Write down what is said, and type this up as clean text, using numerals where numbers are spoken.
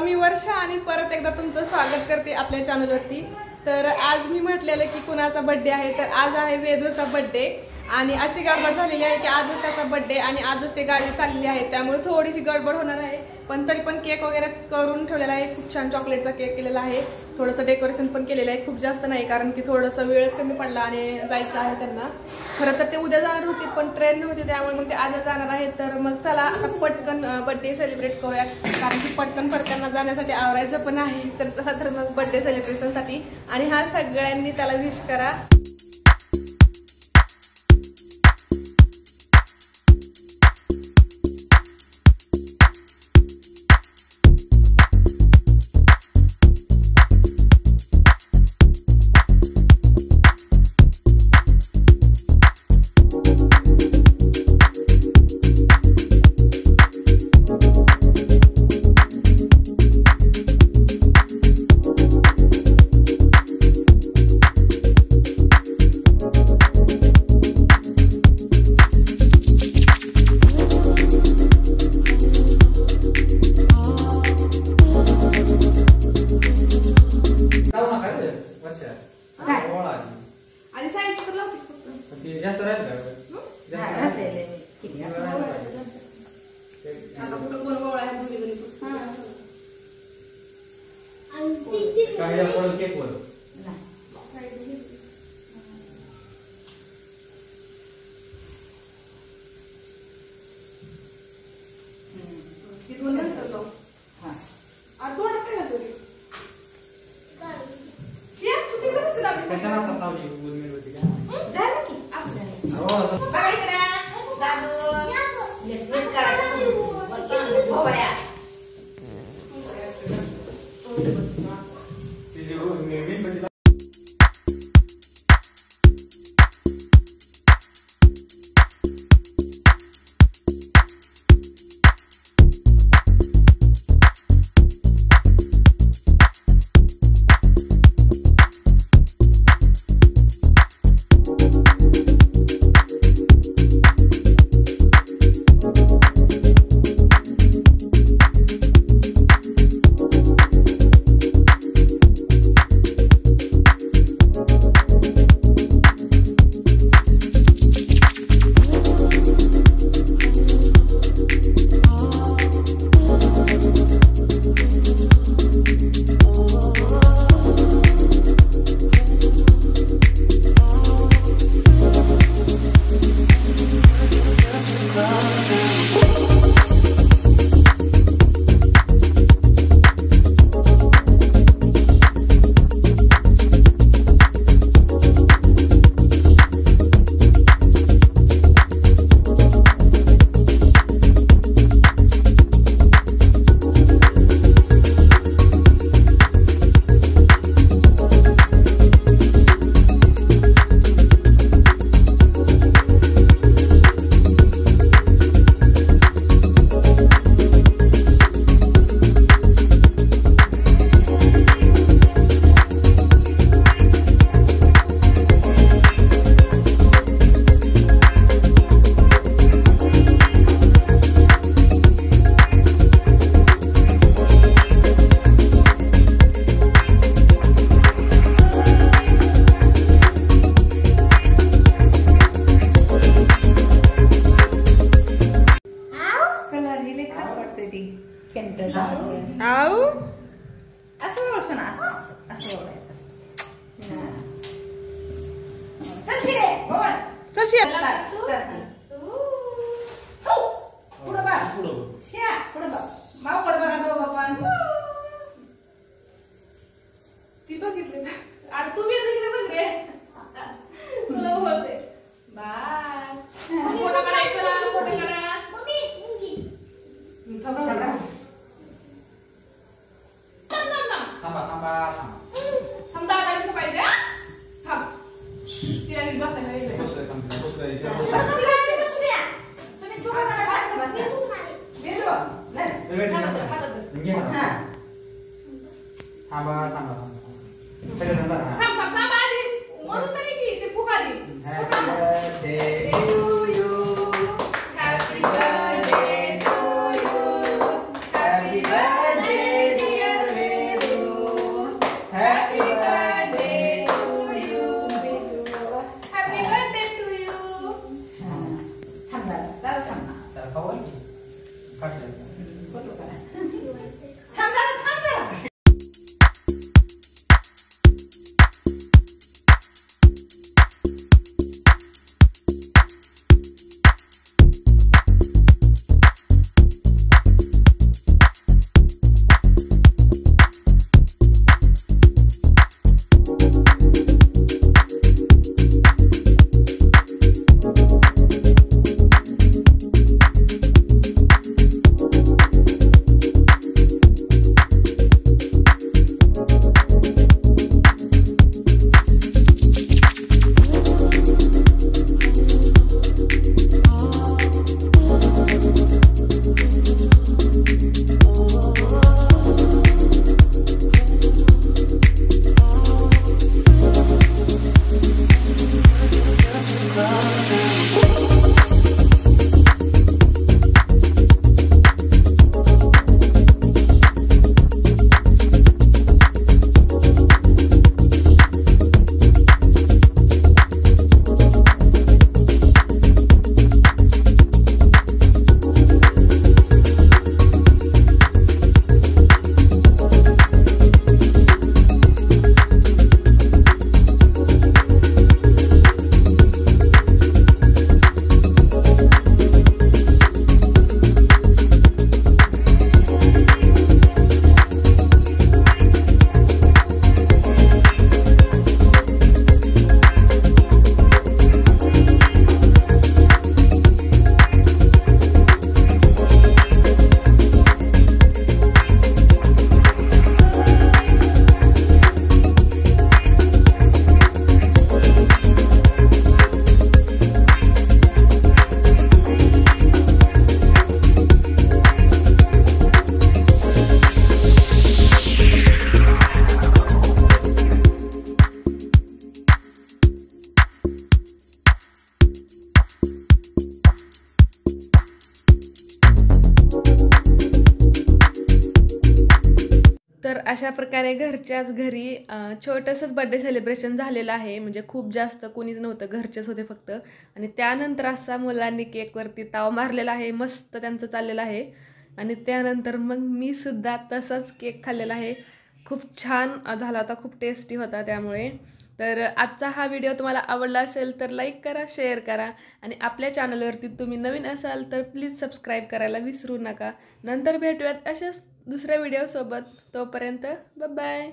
मी वर्षा आणि परत एकदा तुमचं स्वागत करते आपल्या चॅनलवरती। तर आज मी म्हटलेलं की कुणाचा बर्थडे आहे, तर आज आहे वेदूचा बर्थडे आणि अशी गडबड झालेली आहे की आजच त्याचा बर्थडे आणि आजच ते गाडी चाललेली आहे, त्यामुळे थोडीशी गडबड होणार आहे। पण तरी पण केक वगैरे करून ठेवलेला आहे, खूप छान चॉकलेटचा केक केलेला आहे, थोडंसं डेकोरेशन पण केलेलं आहे, खूप जास्त नाही कारण की थोडंसं वेळच कमी पडला आणि जायचं आहे त्यांना। खरं तर ते उद्या जाणार होते पण ट्रेन नव्हती, त्यामुळे मग ते आज जाणार आहे। तर मग चला आता पटकन बर्थडे सेलिब्रेट करूया, कारण की पटकन फरकांना जाण्यासाठी आवरायचं पण आहे। तर तसं तर मग बर्थडे सेलिब्रेशनसाठी आणि हा सगळ्यांनी त्याला विश करा। Happy birthday अशा प्रकारे घरच्याच घरी छोटंसंच बड्डे सेलिब्रेशन झालेलं आहे. म्हणजे खूप जास्त कोणीच नव्हतं, घरचेच होते फक्त. आणि त्यानंतर असा मुलांनी केकवरती ताव मारलेला आहे, मस्त त्यांचं चाललेलं आहे. आणि त्यानंतर मग मी सुद्धा तसाच केक खाल्लेला आहे. खूप छान झाला होता, खूप टेस्टी होता. त्यामुळे तर आजचा हा व्हिडिओ तुम्हाला आवडला असेल तर लाईक करा, शेअर करा आणि आपल्या चॅनलवरती तुम्ही नवीन असाल तर प्लीज सबस्क्राईब करायला विसरू नका. नंतर भेटूयात अशाच दुसऱ्या व्हिडिओसोबत. तोपर्यंत बाय बाय.